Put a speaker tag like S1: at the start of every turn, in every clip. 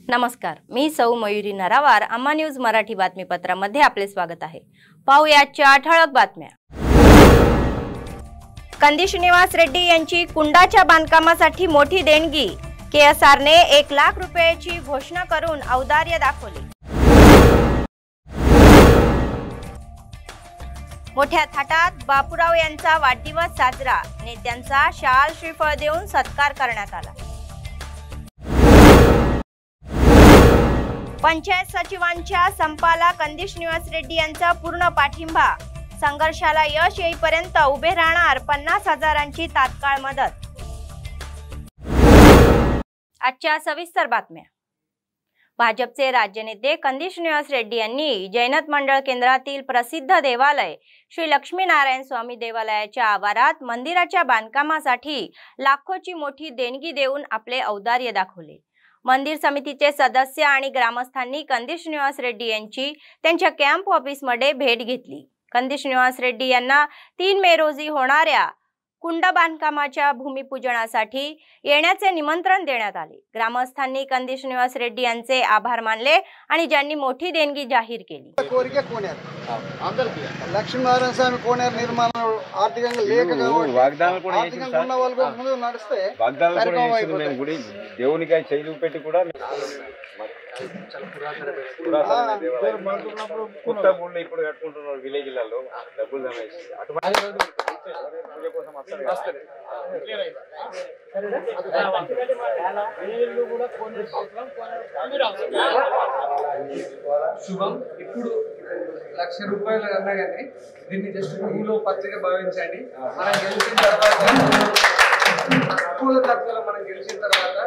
S1: नमस्कार, मी सौ मयुरी नरावार. अम्मा न्यूज मराठी बातमीपत्रामध्ये आपले स्वागत आहे. पाहूया आजच्या ठळक बातम्या. कंदी श्रीनिवास रेड्डी यांची कुंडाच्या बांधकामासाठी मोठी देणगी. KSRने 1 लाख रुपयाची घोषणा करून औदार्य दाखवले. मोठ्या थाटात बापूराव यांचा वाढदिवस साजरा. नेत्यांचा शाल श्रीफळ देऊन सत्कार करण्यात आला. पंचायत सचिवांच्या संपाला कंदी श्रीनिवास रेड्डी यांचा पूर्ण पाठिंबा. संघर्षाला यश येईपर्यंत उभे राहणार. 50,000ची तात्काळ मदत. आजच्या सविस्तर बातम्या. भाजपचे राज्य नेते कंदी श्रीनिवास रेड्डी यांनी जैनत मंडळ केंद्रातील प्रसिद्ध देवालय श्री लक्ष्मीनारायण स्वामी देवालयाच्या आवारात मंदिराच्या बांधकामासाठी लाखोची मोठी देणगी देऊन आपले औदार्य दाखवले. मंदिर समितीचे सदस्य आणि ग्रामस्थांनी कंदी श्रीनिवास रेड्डी यांची त्यांच्या कॅम्प ऑफिसमध्ये भेट घेतली. कंदी श्रीनिवास रेड्डी यांना 3 मे रोजी होणाऱ्या कुंड बांधकामाच्या भूमिपूजनासाठी येण्याचे निमंत्रण देण्यात आले. ग्रामस्थांनी कंदी श्रीनिवास रेड्डी यांचे आभार मानले आणि ज्यांनी मोठी देणगी जाहीर केली.
S2: లక్ష్మీనారాయణ స్వామి కోనేరు నిర్మాణం ఆర్థికంగా లేక
S3: వాగ్దానాలు కూడా ఉన్న వాళ్ళు ముందు నడిస్తే గుడి దేవునికి చేయి చూపెట్టి కూడా కొత్త గుళ్ళు ఇప్పుడు కట్టుకుంటున్నారు విలేజ్లలో డబ్బులు జమేసి
S4: శుభం. ఇప్పుడు 1,00,000 రూపాయలు అన్నా కానీ దీన్ని జస్ట్ భూమిలో పత్రిక భావించండి. మనం గెలిచిన తర్వాత తక్కువలో మనం గెలిచిన తర్వాత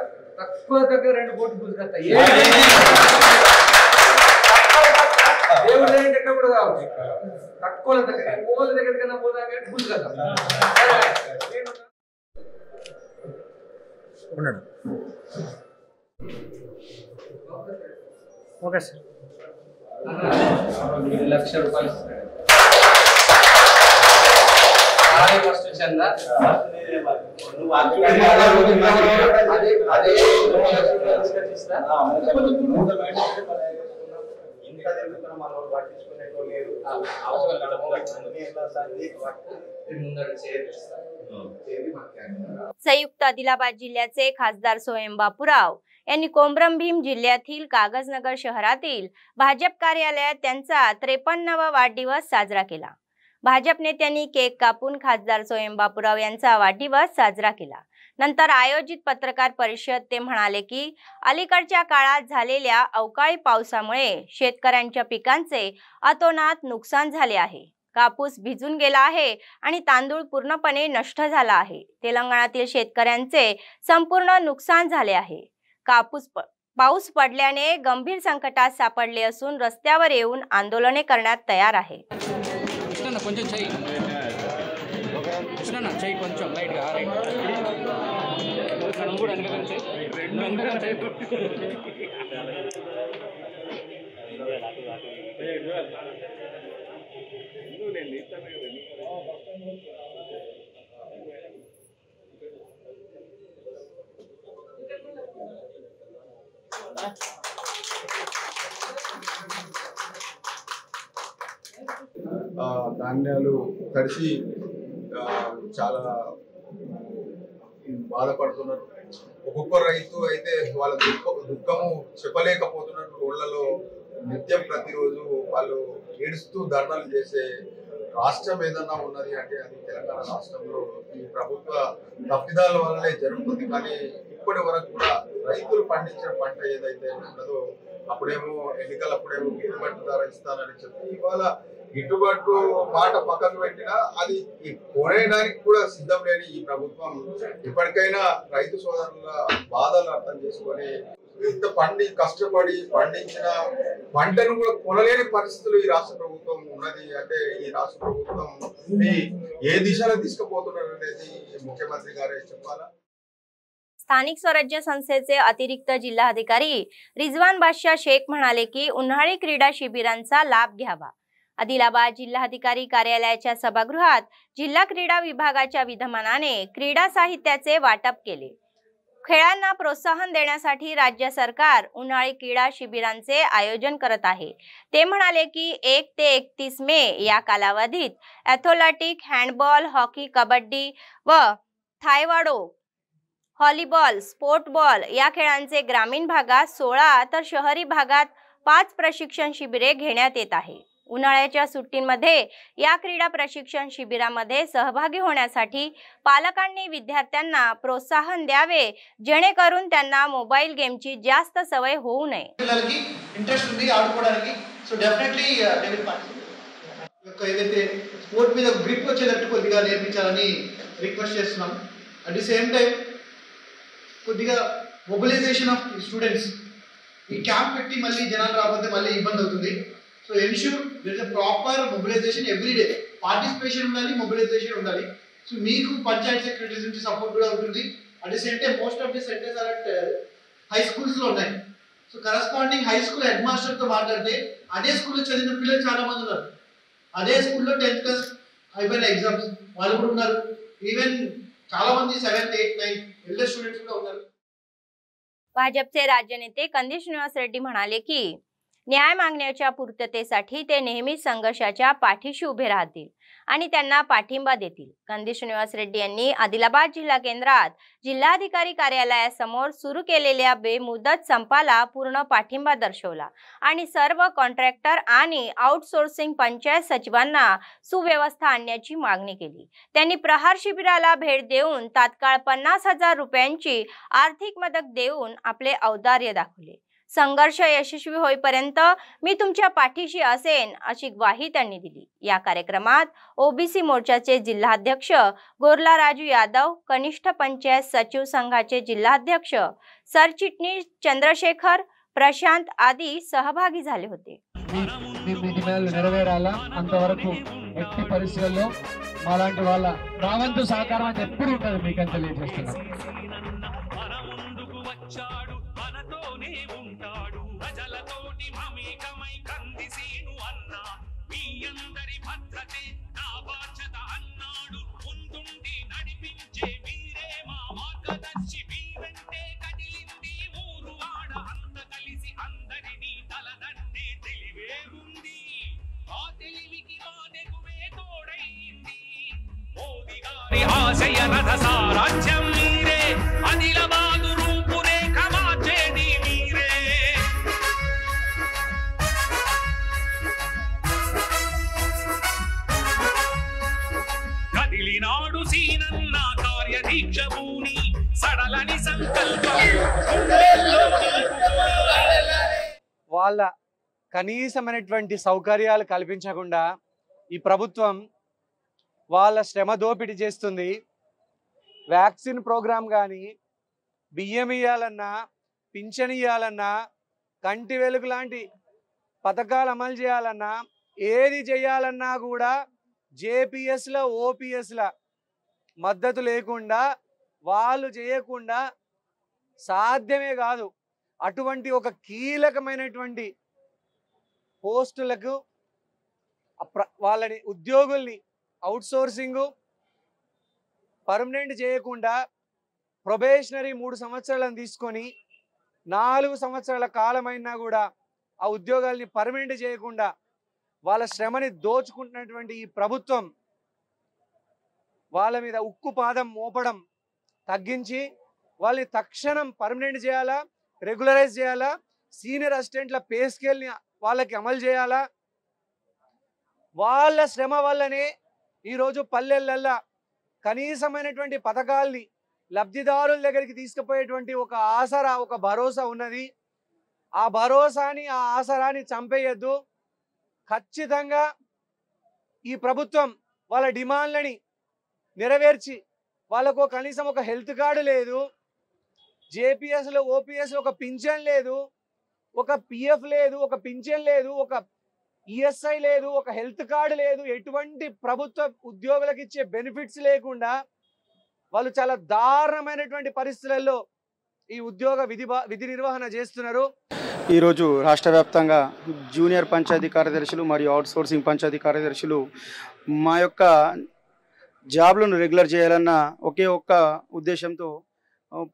S4: తక్కువ దగ్గర 2 కోట్లు గుజుకొస్తాయి. దేవుడి దగ్గర ఎక్కడ కూడా కావచ్చు. తక్కువ దగ్గర ఓళ్ళ దగ్గర కన్నా పోదా కానీ గుజుకొద్దాం. Okay sir. 1,00,000 రూపాయలు ఫస్ట్ చందా
S1: संयुक्त आदिलाबाद जिल्ह्याचे खासदार सोयम बापूराव यांनी कोमरम भीम जिल्ह्यातील कागजनगर शहरातील भाजप कार्यालयात त्यांचा 53वा वाढदिवस साजरा केला. भाजप नेत्यांनी केक कापून खासदार सोयम बापूराव यांचा वाढदिवस साजरा केला. नंतर आयोजित पत्रकार परिषद ते म्हणाले की अलीकडच्या काळात झालेल्या अवकाळी पावसामुळे शेतकऱ्यांच्या पिकांचे अतोनात नुकसान झाले आहे. कापूस भिजून गेला आहे आणि तांदूळ पूर्णपणे नष्ट झाला आहे. तेलंगणातील शेतकऱ्यांचे संपूर्ण नुकसान झाले आहे. पाऊस पडल्याने गंभीर संकटात सापडले असून रस्त्यावर येऊन आंदोलने करण्यात तयार आहे.
S5: ధాన్యాలు తడిసి చాలా బాధపడుతున్నారు. ఒక్కొక్క రైతు అయితే వాళ్ళ దుఃఖము చెప్పలేకపోతున్నారు. రోడ్లలో నిత్యం ప్రతిరోజు వాళ్ళు ఏడుస్తూ ధర్నాలు చేసే రాష్ట్రం ఏదన్నా ఉన్నది అంటే అది తెలంగాణ రాష్ట్రంలో ఈ ప్రభుత్వ తప్పిదాల వల్లనే జరుగుతుంది. కానీ ఇప్పటి వరకు కూడా రైతులు పండించిన పంట ఏదైతే ఉన్నదో అప్పుడేమో ఎన్నికలప్పుడేమో గిట్టుబాటు ధర ఇస్తానని చెప్పి ఇవాళ గిట్టుబాటు మాట పక్కకు పెట్టినా అది కొనేయడానికి కూడా సిద్ధం లేని ఈ ప్రభుత్వం ఇప్పటికైనా రైతు సోదరుల బాధలు అర్థం చేసుకొని ఇంత కష్టపడి పండించిన పంటను కూడా కొనలేని పరిస్థితులు ఈ రాష్ట్ర ప్రభుత్వం ఉన్నది. అంటే ఈ రాష్ట్ర ప్రభుత్వం ఏ దిశలో తీసుకుపోతున్నారు అనేది ముఖ్యమంత్రి గారే చెప్పాలా.
S1: स्थानिक स्वराज्य संस्थेचे अतिरिक्त जिल्हाधिकारी रिजवान बादशाह शेख म्हणाले की उन्हाळी क्रीडा शिबिरांचा लाभ घ्यावा. आदिलाबाद जिल्हाधिकारी कार्यालयाच्या सभागृहात जिल्हा क्रीडा विभागाच्या विद्यमानाने क्रीडा साहित्याचे वाटप केले. खेळांना प्रोत्साहन देण्यासाठी राज्य सरकार उन्हाळी क्रीडा शिबिरांचे आयोजन करत आहे। ते म्हणाले की 1 ते 31 मे या कालावधीत ॲथलेटिक, हँडबॉल, हॉकी, कबड्डी व थायवाडो, व्हॉलीबॉल, स्पोर्ट बॉल या खेळांचे ग्रामीण भागात 16 तर शहरी भागात 5 प्रशिक्षण शिबिरे घेण्यात येत आहे। उन्हाळ्याच्या सुट्टींमध्ये या क्रीडा प्रशिक्षण शिबिरामध्ये सहभागी होण्यासाठी पालकांनी विद्यार्थ्यांना प्रोत्साहन द्यावे, जेणेकरून त्यांना मोबाईल गेमची जास्त सवय होऊ नये।
S6: ఇంట్రెస్ట్ ఉంది ఆడుకోవడానికి so definitely they will participate ఏదైతే స్పోర్ట్ మీద గ్రిప్ వచ్చేటట్టు కొద్దిగా నేర్పించాలని రిక్వెస్ట్ చేస్తున్నాం। అట్ ది సేమ్ టైం కొద్దిగా మొబిలైజేషన్ ఆఫ్ స్టూడెంట్స్ ఈ క్యాంప్ పెట్టి మళ్ళీ జనాలు రాకపోతే మళ్ళీ ఇబ్బంది అవుతుంది। So ensure there is a proper mobilisation every day, participation ఉండాలి, మొబిలైజేషన్ ఉండాలి। సో మీకు పంచాయత్ సెక్రటరీస్ నుంచి సపోర్ట్ కూడా ఉంటుంది। At the same time most of the centres are at high schools లో ఉన్నాయి। So corresponding high school head master తో మాట్లాడితే అదే స్కూల్లో చదివిన పిల్లలు చాలా మంది ఉన్నారు, అదే స్కూల్లో 10th క్లాస్ అయిపోయిన ఎగ్జామ్స్ వాళ్ళు కూడా ఉన్నారు। ఈవెన్ చాలా మంది 7th, 8th, 9th ఎల్డర్ స్టూडेंट्स కూడా ఉన్నారు।
S1: भाजपचे राज्य नेते कंदी श्रीनिवास रेड्डी म्हणाले की न्याय मागण्याच्या पूर्ततेसाठी ते नेहमी संघर्षाच्या पाठीशी उभे राहतील आणि त्यांना पाठिंबा देतील। कंदी श्रीनिवास रेड्डी यांनी आदिलाबाद जिल्हा केंद्रात जिल्हाधिकारी कार्यालयासमोर सुरू केलेल्या बेमुदत संपाला पूर्ण पाठिंबा दर्शवला आणि सर्व कॉन्ट्रॅक्टर आणि आउटसोर्सिंग पंचायत सचिवांना सुव्यवस्था आणण्याची मागणी केली। त्यांनी प्रहार शिबिराला भेट देऊन तात्काळ 50,000 रुपयांची आर्थिक मदत देऊन आपले औदार्य दाखवले। संघर्ष यशस्वी होईपर्यंत मी तुमच्या पाठीशी असेन अशी ग्वाही त्यांनी दिली। या कार्यक्रमात ओबीसी मोर्चाचे जिल्हाध्यक्ष गोरला राजू यादव, कनिष्ठ पंचायत सचिव संघाचे जिल्हाध्यक्ष सरचिटणीस चंद्रशेखर, प्रशांत आदी सहभागी झाले होते।
S2: నెరవేరాలా అంతవరకు ఎట్టి పరిస్థితుల్లో మాలాంటి వాళ్ళ రావంతు సహకారం అయితే ఎప్పుడు ఉంటుంది మీకని తెలియజేస్తున్నాను।
S7: వాళ్ళ కనీసమైనటువంటి సౌకర్యాలు కల్పించకుండా ఈ ప్రభుత్వం వాళ్ళ శ్రమ దోపిడీ చేస్తుంది। వ్యాక్సిన్ ప్రోగ్రామ్ కానీ, బియ్యం ఇయ్యాలన్నా, పింఛన్ ఇయ్యాలన్నా, కంటి వెలుగు లాంటి పథకాలు అమలు చేయాలన్నా, ఏది చేయాలన్నా కూడా జేపీఎస్ల ఓపీఎస్ల మద్దతు లేకుండా వాళ్ళు చేయకుండా సాధ్యమే కాదు। అటువంటి ఒక కీలకమైనటువంటి పోస్టులకు వాళ్ళని ఉద్యోగుల్ని అవుట్సోర్సింగ్ పర్మనెంట్ చేయకుండా ప్రొబేషనరీ 3 సంవత్సరాలను తీసుకొని 4 సంవత్సరాల కాలమైనా కూడా ఆ ఉద్యోగాల్ని పర్మనెంట్ చేయకుండా వాళ్ళ శ్రమని దోచుకుంటున్నటువంటి ఈ ప్రభుత్వం వాళ్ళ మీద ఉక్కు పాదం మోపడం తగ్గించి వాళ్ళని తక్షణం పర్మనెంట్ చేయాలా, రెగ్యులరైజ్ చేయాలా, సీనియర్ అసిస్టెంట్ల పే స్కేల్ని వాళ్ళకి అమలు చేయాలా। వాళ్ళ శ్రమ వల్లనే ఈరోజు పల్లెలల్లో కనీసమైనటువంటి పథకాల్ని లబ్ధిదారుల దగ్గరికి తీసుకుపోయేటువంటి ఒక ఆసరా, ఒక భరోసా ఉన్నది। ఆ భరోసాని, ఆ ఆసరాని చంపేయద్దు। ఖచ్చితంగా ఈ ప్రభుత్వం వాళ్ళ డిమాండ్లని నెరవేర్చి వాళ్ళకు కనీసం ఒక హెల్త్ కార్డు లేదు, జేపీఎస్లో ఓపీఎస్లో ఒక పింఛన్ లేదు, ఒక పిఎఫ్ లేదు, ఒక పింఛన్ లేదు, ఒక ఈఎస్ఐ లేదు, ఒక హెల్త్ కార్డు లేదు, ఎటువంటి ప్రభుత్వ ఉద్యోగులకు ఇచ్చే బెనిఫిట్స్ లేకుండా వాళ్ళు చాలా దారుణమైనటువంటి పరిస్థితుల్లో ఈ ఉద్యోగ విధి నిర్వహణ చేస్తున్నారు।
S8: ఈరోజు రాష్ట్ర వ్యాప్తంగా జూనియర్ పంచాయతీ కార్యదర్శులు మరియు అవుట్సోర్సింగ్ పంచాయతీ కార్యదర్శులు మా యొక్క జాబ్లను రెగ్యులర్ చేయాలన్న ఒకే ఒక్క ఉద్దేశంతో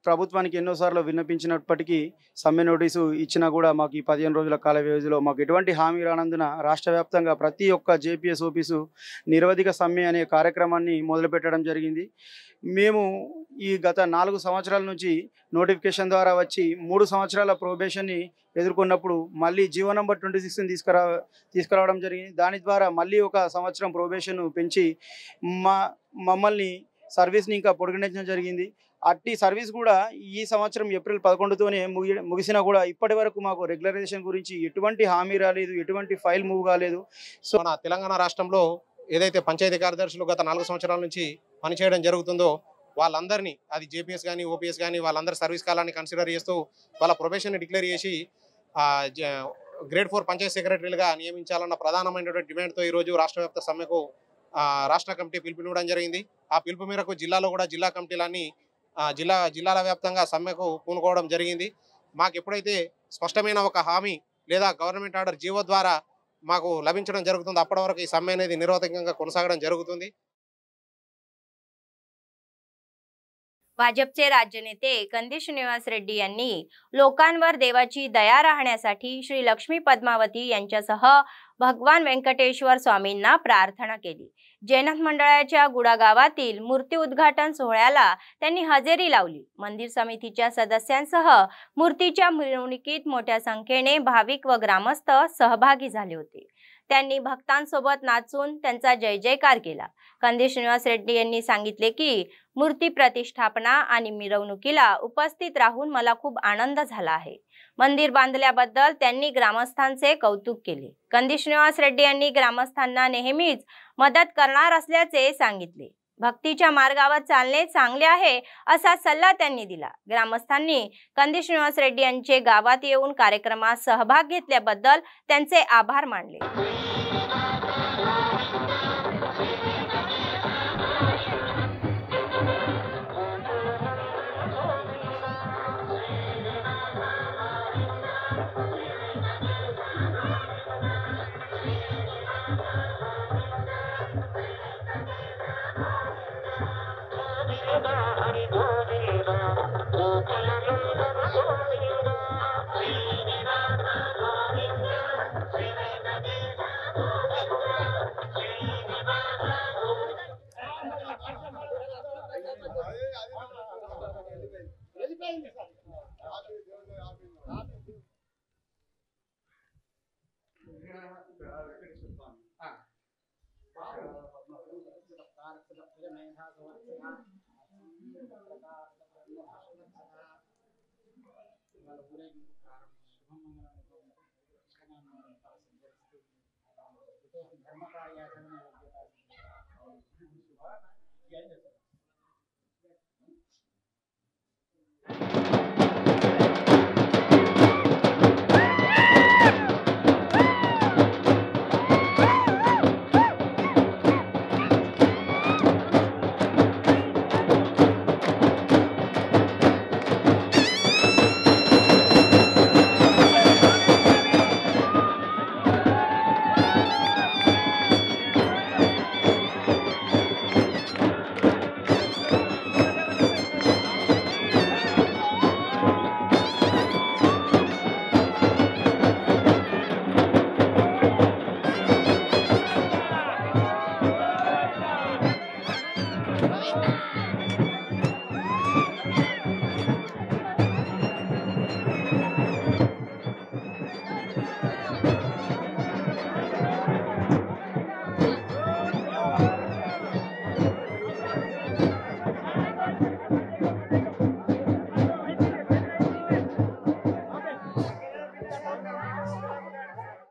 S8: ప్రభుత్వానికి ఎన్నోసార్లు విన్నపించినప్పటికీ సమ్మె నోటీసు ఇచ్చినా కూడా మాకు ఈ 15 రోజుల కాల వ్యవధిలో మాకు ఎటువంటి హామీ రానందున రాష్ట్ర వ్యాప్తంగా ప్రతి ఒక్క జేపీఎస్ ఓపీసు నిరవధిక సమ్మె అనే కార్యక్రమాన్ని మొదలుపెట్టడం జరిగింది. మేము ఈ గత 4 సంవత్సరాల నుంచి నోటిఫికేషన్ ద్వారా వచ్చి 3 సంవత్సరాల ప్రొబేషన్ని ఎదుర్కొన్నప్పుడు మళ్ళీ జీవో నంబర్ 26ని తీసుకురావడం జరిగింది. దాని ద్వారా మళ్ళీ 1 సంవత్సరం ప్రొబేషన్ పెంచి మమ్మల్ని సర్వీస్ని ఇంకా పొడిగించడం జరిగింది. అట్టి సర్వీస్ కూడా ఈ సంవత్సరం ఏప్రిల్ 11తోనే ముగిసినా కూడా ఇప్పటి వరకు మాకు రెగ్యులరైజేషన్ గురించి ఎటువంటి హామీ రాలేదు, ఎటువంటి ఫైల్ మూవ్ కాలేదు.
S9: సో మన తెలంగాణ రాష్ట్రంలో ఏదైతే పంచాయతీ కార్యదర్శులు గత 4 సంవత్సరాల నుంచి పనిచేయడం జరుగుతుందో వాళ్ళందరినీ, అది జేపీఎస్ కానీ ఓపీఎస్ కానీ, వాళ్ళందరి సర్వీస్ కాలాన్ని కన్సిడర్ చేస్తూ వాళ్ళ ప్రొబేషన్ డిక్లేర్ చేసి గ్రేడ్ 4 పంచాయతీ సెక్రటరీలుగా నియమించాలన్న ప్రధానమైనటువంటి డిమాండ్తో ఈరోజు రాష్ట్ర వ్యాప్త సమ్మెకు రాష్ట్ర కమిటీ పిలుపునివ్వడం జరిగింది. ఆ పిలుపు మేరకు జిల్లాలో కూడా జిల్లా కమిటీలన్నీ జిల్లాల వ్యాప్తంగా సమ్మెకు పూనుకోవడం జరిగింది. మాకు ఎప్పుడైతే స్పష్టమైన ఒక హామీ లేదా గవర్నమెంట్ ఆర్డర్ జీవో ద్వారా మాకు లభించడం జరుగుతుంది, అప్పటి వరకు ఈ సమ్మె అనేది నిరవధికంగా కొనసాగడం జరుగుతుంది.
S1: भाजपचे राज्य नेते कंदी श्रीनिवास रेड्डी यांनी लोकांवर देवाची दया राहण्यासाठी श्री लक्ष्मी पद्मावती यांच्यासह भगवान वेंकटेश्वर स्वामींना प्रार्थना केली. जैनथ मंडळाच्या गुडा गावातील मूर्ती उद्घाटन सोहळ्याला त्यांनी हजेरी लावली. मंदिर समितीच्या सदस्यांसह मूर्तीच्या मिरवणुकीत मोठ्या संख्येने भाविक व ग्रामस्थ सहभागी झाले होते. त्यांनी भक्तांसोबत नाचून त्यांचा जय जयकार केला. कंदी श्रीनिवास रेड्डी यांनी सांगितले की मूर्ती प्रतिष्ठापना आणि मिरवणुकीला उपस्थित राहून मला खूप आनंद झाला आहे. मंदिर बांधल्याबद्दल त्यांनी ग्रामस्थांचे कौतुक केले. कंदी श्रीनिवास रेड्डी यांनी ग्रामस्थांना नेहमीच मदत करणार असल्याचे सांगितले. भक्तीच्या मार्गावर चालणे चांगले आहे असा सल्ला त्यांनी दिला. ग्रामस्थांनी कंदी श्रीनिवास रेड्डी यांचे गावात येऊन कार्यक्रमात सहभाग घेतल्याबद्दल त्यांचे आभार मानले.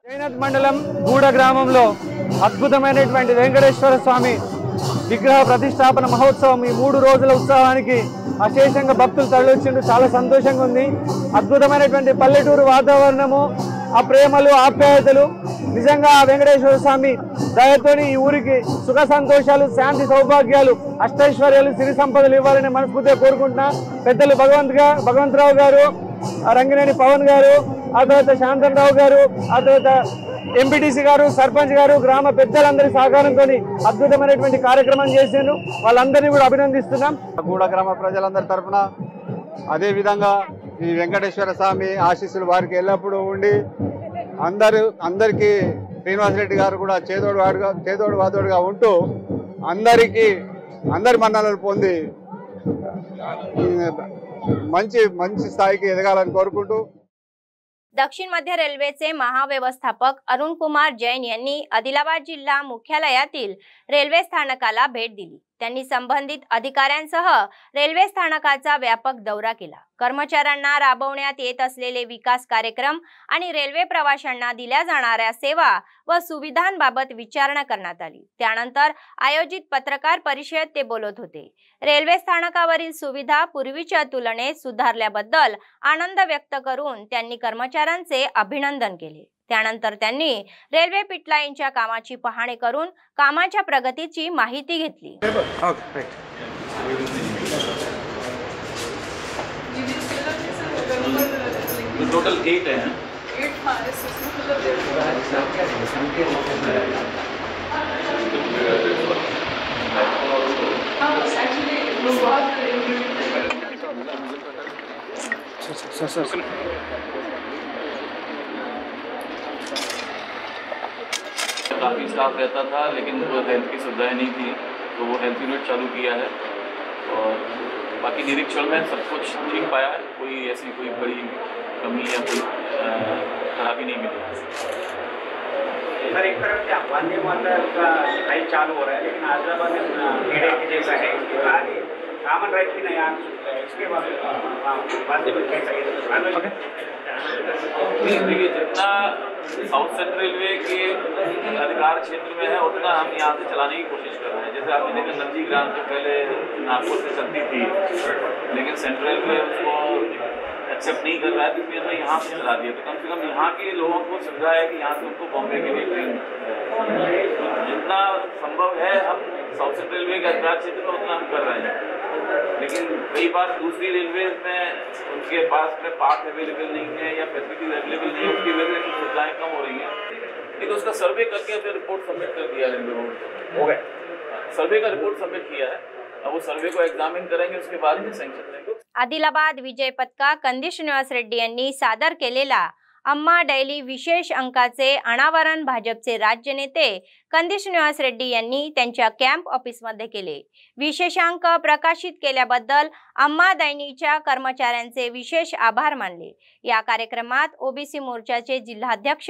S7: జైనత్ మండలం గూడ గ్రామంలో అద్భుతమైనటువంటి వెంకటేశ్వర స్వామి విగ్రహ ప్రతిష్టాపన మహోత్సవం ఈ 3 రోజుల ఉత్సవానికి అశేషంగా భక్తులు తరలివచ్చిండ్రు. చాలా సంతోషంగా ఉంది. అద్భుతమైనటువంటి పల్లెటూరు వాతావరణము, ఆ ప్రేమలు ఆప్యాయతలు, నిజంగా ఆ వెంకటేశ్వర స్వామి దయతోని ఈ ఊరికి సుఖ సంతోషాలు, శాంతి సౌభాగ్యాలు, అష్టైశ్వర్యాలు, సిరి సంపదలు ఇవ్వాలని మనస్ఫూర్తిగా కోరుకుంటున్నా. పెద్దలు భగవంతరావు గారు, రంగినేని పవన్ గారు, ఆ తర్వాత శాంతనరావు గారు, ఆ తర్వాత ఎంపీటీసీ గారు, సర్పంచ్ గారు, గ్రామ పెద్దలందరి సహకారంతో అద్భుతమైనటువంటి కార్యక్రమం చేసిండ్రు. వాళ్ళందరినీ కూడా అభినందిస్తున్నాం.
S8: గూడ గ్రామ ప్రజలందరి తరఫున
S10: అదేవిధంగా ఈ వెంకటేశ్వర స్వామి ఆశీస్సులు వారికి ఎల్లప్పుడూ ఉండి అందరికీ శ్రీనివాసరెడ్డి గారు కూడా చేదోడు వాదోడుగా ఉంటూ అందరి మన్ననలు పొంది మంచి స్థాయికి ఎదగాలని కోరుకుంటू
S1: दक्षिण मध्य रेल्वेचे महाव्यवस्थापक अरुण कुमार जैन यांनी आदिलाबाद जिल्हा मुख्यालयातील रेल्वे स्थानकाला भेट दिली। त्यांनी संबंधित अधिकाऱ्यांसह रेल्वे स्थानकाचा व्यापक दौरा केला। कर्मचाऱ्यांना राबवण्यात येत असलेले विकास कार्यक्रम आणि रेल्वे प्रवाशांना दिल्या जाणाऱ्या सेवा व सुविधांबाबत विचारणा करण्यात आली। त्यानंतर आयोजित पत्रकार परिषदेत ते बोलत होते। रेल्वे स्थानकावरील सुविधा पूर्वीच्या तुलनेत सुधारल्याबद्दल आनंद व्यक्त करून त्यांनी कर्मचाऱ्यांचे अभिनंदन केले। त्यानंतर त्यांनी रेल्वे पिटलाईनच्या कामाची पाहणी करून कामाच्या प्रगतीची माहिती घेतली।
S11: टोटल 8 है। काफ़ी स्टाफ रहता था लेकिन वो हेल्थ की सुविधाएं नहीं थी, तो वो हेल्थ यूनिट चालू किया है और बाकी निरीक्षण में सब कुछ ठीक पाया है। कोई ऐसी कोई बड़ी कमी या कोई खराबी नहीं मिली।
S12: सर एक तरफ से वंदे मातरम का स्ट्राइक चालू हो रहा है लेकिन आदिलाबाद में जैसा है कॉमन राइट भी नहीं आ इसके बाद
S11: देखिए जितना साउथ सेंट्रल रेलवे के अधिकार क्षेत्र में है उतना हम यहाँ से चलाने की कोशिश कर रहे हैं। जैसे आपने देखा नंदीग्राम से पहले नागपुर से चलती थी लेकिन सेंट्रल रेलवे उसको एक्सेप्ट नहीं कर रहा है, इसलिए हमने यहाँ से चला दिया। तो कम से कम यहाँ के लोगों को सुविधा है कि यहाँ से उनको बॉम्बे के लिए ट्रेन जितना संभव है हम साउथ सेंट्रल रेलवे के अधिकार क्षेत्र में उतना हम कर रहे हैं। लेकिन कई बार दूसरी रेलवे में उनके पास में पार्ट अवेलेबल नहीं है या फैसिलिटीज अवेलेबल नहीं है, उसकी वजह से सुविधाएं कम हो रही हैं। लेकिन उसका सर्वे करके फिर रिपोर्ट सबमिट कर दिया रेलवे बोर्ड हो गए। सर्वे का रिपोर्ट सबमिट किया है, अब वो सर्वे को एग्जामिन करेंगे उसके बाद में सैंक्शन देंगे।
S1: आदिलाबाद विजय पथका कंदी श्रीनिवास रेड्डी यांनी सादर केलेला अम्मा डैली विशेष अंकाचे अनावरण भाजपचे राज्य नेते कंदी श्रीनिवास रेड्डी यांनी त्यांच्या कॅम्प ऑफिसमध्ये केले। विशेषांक प्रकाशित केल्याबद्दल अम्मा दैनीच्या कर्मचाऱ्यांचे विशेष आभार मानले। या कार्यक्रमात ओबीसी मोर्चाचे जिल्हाध्यक्ष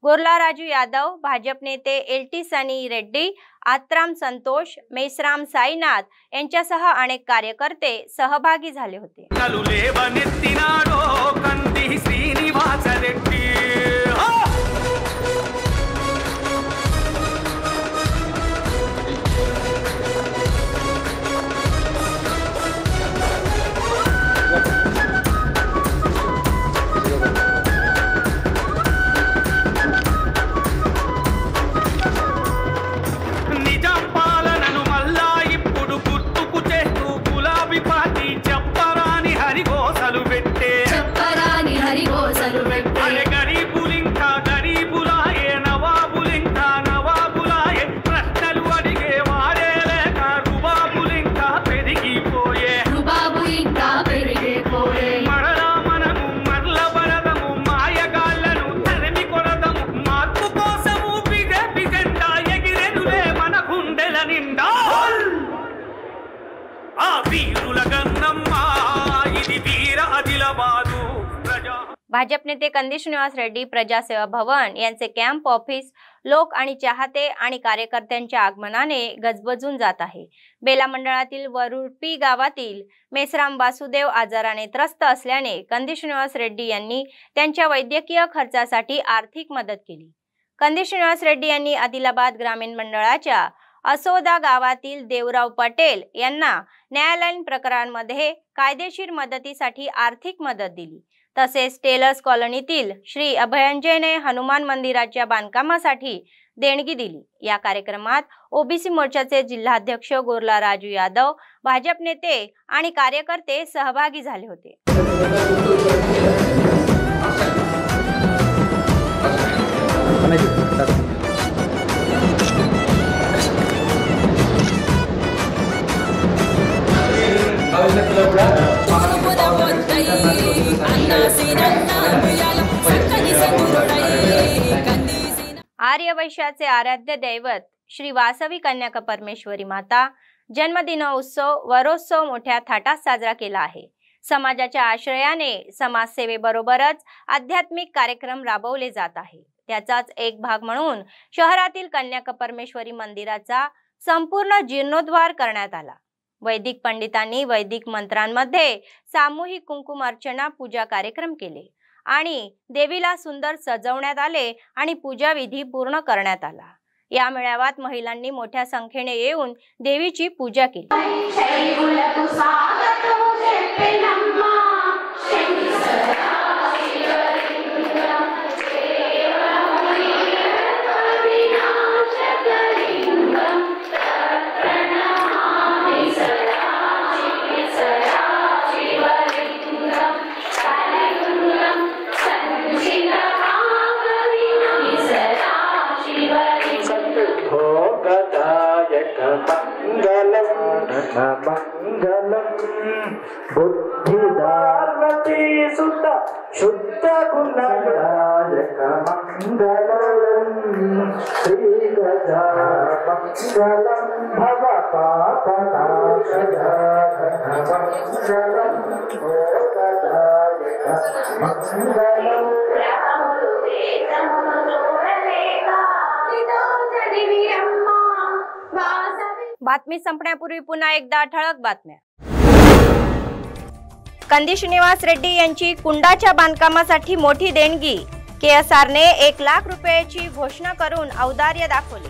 S1: गोरला राजू यादव, भाजप नेते एलटी सनी रेड्डी, आत्राम संतोष, मेसराम साईनाथ यांच्यासह अनेक कार्यकर्ते सहभागी झाले होते। भाजप नेते कंदी श्रीनिवास रेड्डी प्रजासेवा भवन यांचे कॅम्प ऑफिस लोक आणि चाहते आणि कार्यकर्त्यांच्या आगमनाने गजबजून जात आहे। बेला मंडळातील वरुळपी गावातील मेसराम वासुदेव आजाराने त्रस्त असल्याने कंदी श्रीनिवास रेड्डी यांनी त्यांच्या वैद्यकीय खर्चासाठी आर्थिक मदत केली। कंदी श्रीनिवास रेड्डी यांनी आदिलाबाद ग्रामीण मंडळाच्या असोदा गावातील देवराव पटेल यांना न्यायालयीन प्रकरणांमध्ये कायदेशीर मदतीसाठी आर्थिक मदत दिली। तसेच टेलर्स कॉलनीतील श्री अभयंजने हनुमान मंदिराच्या बांधकामासाठी देणगी दिली। या कार्यक्रमात ओबीसी मोर्चाचे जिल्हाध्यक्ष गोरला राजू यादव, भाजप नेते आणि कार्यकर्ते सहभागी झाले होते।
S13: Vamos
S1: आर्यवैश्याचे आराध्य दैवत श्री वासवी कन्याका परमेश्वरी माता जन्मदिनोत्सव वरोत्सव मोठ्या थाटात साजरा केला आहे। समाजाच्या आश्रयाने समाजसेवेबरोबरच आध्यात्मिक कार्यक्रम राबवले जात आहे। त्याचाच एक भाग म्हणून शहरातील कन्याका परमेश्वरी मंदिराचा संपूर्ण जीर्णोद्धार करण्यात आला। वैदिक पंडितांनी वैदिक मंत्रांमध्ये सामूहिक कुंकुम अर्चना पूजा कार्यक्रम केले आणि देवीला सुंदर सजवण्यात आले आणि पूजा विधी पूर्ण करण्यात आला। या मेळाव्यात महिलांनी मोठ्या संख्येने येऊन देवीची पूजा केली।
S13: बुद्धिदार्वती सुत शुद्ध गुणदायक मंगलम श्री गजा मंगलम भव पापनाशदायक मंगलम भोगदायक मंगलम।
S1: बातमी संपण्यापूर्वी पुन्हा एकदा ठळक बातम्या। कंदिश निवास रेड्डी यांची कुंडाच्या बांधकामासाठी मोठी देणगी। KSRने 1 लाख रुपयाची घोषणा करून औदार्य दाखवले।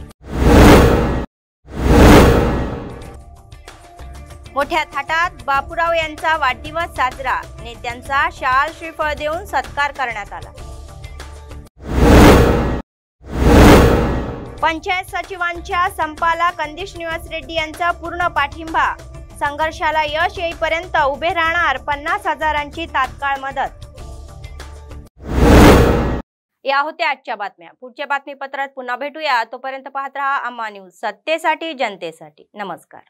S1: मोठ्या थाटात बापूराव यांचा वाढदिवस साजरा। नेत्यांचा शाल श्रीफळ देऊन सत्कार करण्यात आला। पंचायत सचिवांच्या संपाला कंदिश निवास रेड्डी यांचा पूर्ण पाठिंबा। संघर्षाला यश येईपर्यंत उभे राहणार 50,000ची तात्काळ मदत। या होत्या आजच्या बातम्या। पुढच्या बातमीपत्रात पुन्हा भेटूया। तोपर्यंत पाहत रहा अम्मा न्यूज, सत्तेसाठी जनतेसाठी। नमस्कार।